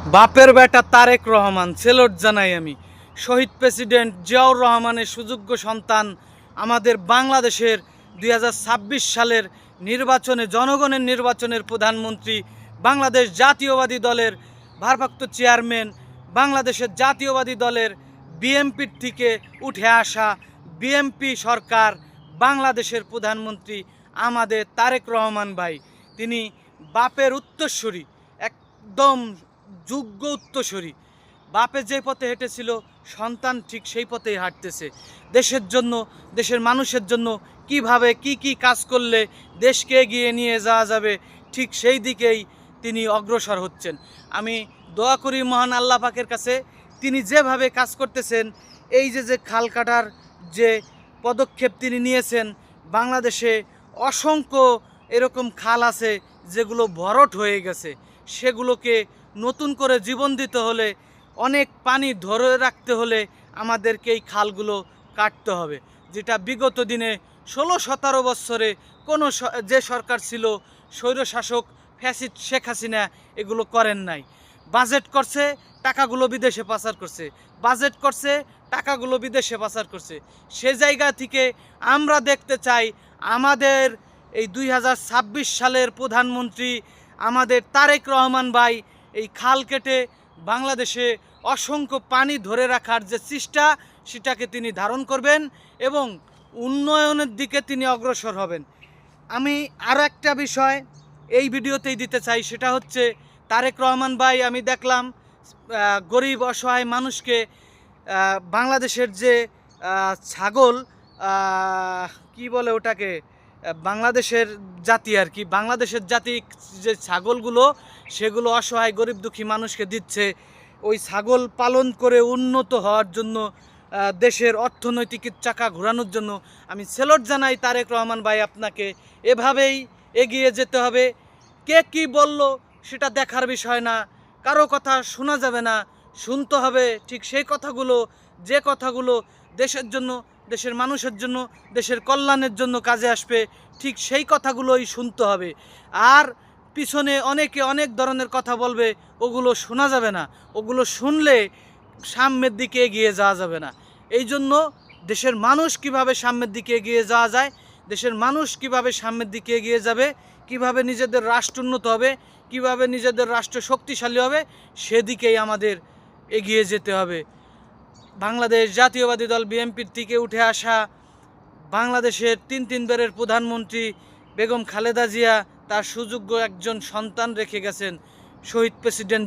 বাপের বেটা তারেক রহমান সেলট জানাই আমি। শহীদ প্রেসিডেন্ট জিয়াউর রহমানের সুযোগ্য সন্তান, আমাদের বাংলাদেশের 2026 সালের নির্বাচনে, জনগণের নির্বাচনের প্রধানমন্ত্রী, বাংলাদেশ জাতীয়বাদী দলের ভারপ্রাপ্ত চেয়ারম্যান, বাংলাদেশের জাতীয়বাদী দলের বিএনপির থেকে উঠে আসা বিএনপি সরকার, বাংলাদেশের প্রধানমন্ত্রী আমাদের তারেক রহমান ভাই। তিনি বাপের উত্তরসূরি, একদম যোগ্য উত্তরসূরি। বাপে যে পথে হেঁটেছিল সন্তান ঠিক সেই পথেই হাঁটতেছে। দেশের জন্য, দেশের মানুষের জন্য কিভাবে কি কাজ করলে দেশকে এগিয়ে নিয়ে যাওয়া যাবে, ঠিক সেই দিকেই তিনি অগ্রসর হচ্ছেন। আমি দোয়া করি মহান আল্লাহ পাকের কাছে, তিনি যেভাবে কাজ করতেছেন, এই যে খাল কাটার যে পদক্ষেপ তিনি নিয়েছেন, বাংলাদেশে অসংখ্য এরকম খাল আছে যেগুলো ভরাট হয়ে গেছে, সেগুলোকে নতুন করে জীবন দিতে হলে, অনেক পানি ধরে রাখতে হলে আমাদেরকে এই খালগুলো কাটতে হবে, যেটা বিগত দিনে 16-17 বছরে কোনো যে সরকার ছিল, স্বৈরশাসক ফ্যাসিস্ট শেখ হাসিনা, এগুলো করেন নাই। বাজেট করছে, টাকাগুলো বিদেশে পাচার করছে, বাজেট করছে, টাকাগুলো বিদেশে পাচার করছে। সে জায়গা থেকে আমরা দেখতে চাই আমাদের এই 2026 সালের প্রধানমন্ত্রী আমাদের তারেক রহমান ভাই এই খাল কেটে বাংলাদেশে অসংখ্য পানি ধরে রাখার যে চেষ্টা, সেটাকে তিনি ধারণ করবেন এবং উন্নয়নের দিকে তিনি অগ্রসর হবেন। আমি আরও একটা বিষয় এই ভিডিওতেই দিতে চাই, সেটা হচ্ছে তারেক রহমান ভাই, আমি দেখলাম গরিব অসহায় মানুষকে বাংলাদেশের যে ছাগল, কি বলে ওটাকে, বাংলাদেশের জাতি আর কি, বাংলাদেশের জাতি যে ছাগলগুলো, সেগুলো অসহায় গরিব দুঃখী মানুষকে দিচ্ছে। ওই ছাগল পালন করে উন্নত হওয়ার জন্য, দেশের অর্থনৈতিক চাকা ঘোরানোর জন্য আমি সেলট জানাই তারেক রহমান ভাই, আপনাকে এভাবেই এগিয়ে যেতে হবে। কে কি বলল সেটা দেখার বিষয় না, কারো কথা শোনা যাবে না, শুনতে হবে ঠিক সেই কথাগুলো, যে কথাগুলো দেশের জন্য, দেশের মানুষের জন্য, দেশের কল্যাণের জন্য কাজে আসবে, ঠিক সেই কথাগুলোই শুনতে হবে। আর পিছনে অনেকে অনেক ধরনের কথা বলবে, ওগুলো শোনা যাবে না, ওগুলো শুনলে সামনের দিকে এগিয়ে যাওয়া যাবে না। এই জন্য দেশের মানুষ কিভাবে সামনের দিকে এগিয়ে যাওয়া যায়, দেশের মানুষ কিভাবে সামনের দিকে এগিয়ে যাবে, কিভাবে নিজেদের রাষ্ট্র উন্নত হবে, কিভাবে নিজেদের রাষ্ট্র শক্তিশালী হবে, সেদিকেই আমাদের এগিয়ে যেতে হবে। বাংলাদেশ জাতীয়বাদী দল বিএনপির থেকে উঠে আসা বাংলাদেশের 3 বারের প্রধানমন্ত্রী বেগম খালেদা জিয়া তার সুযোগ্য একজন সন্তান রেখে গেছেন, শহীদ প্রেসিডেন্ট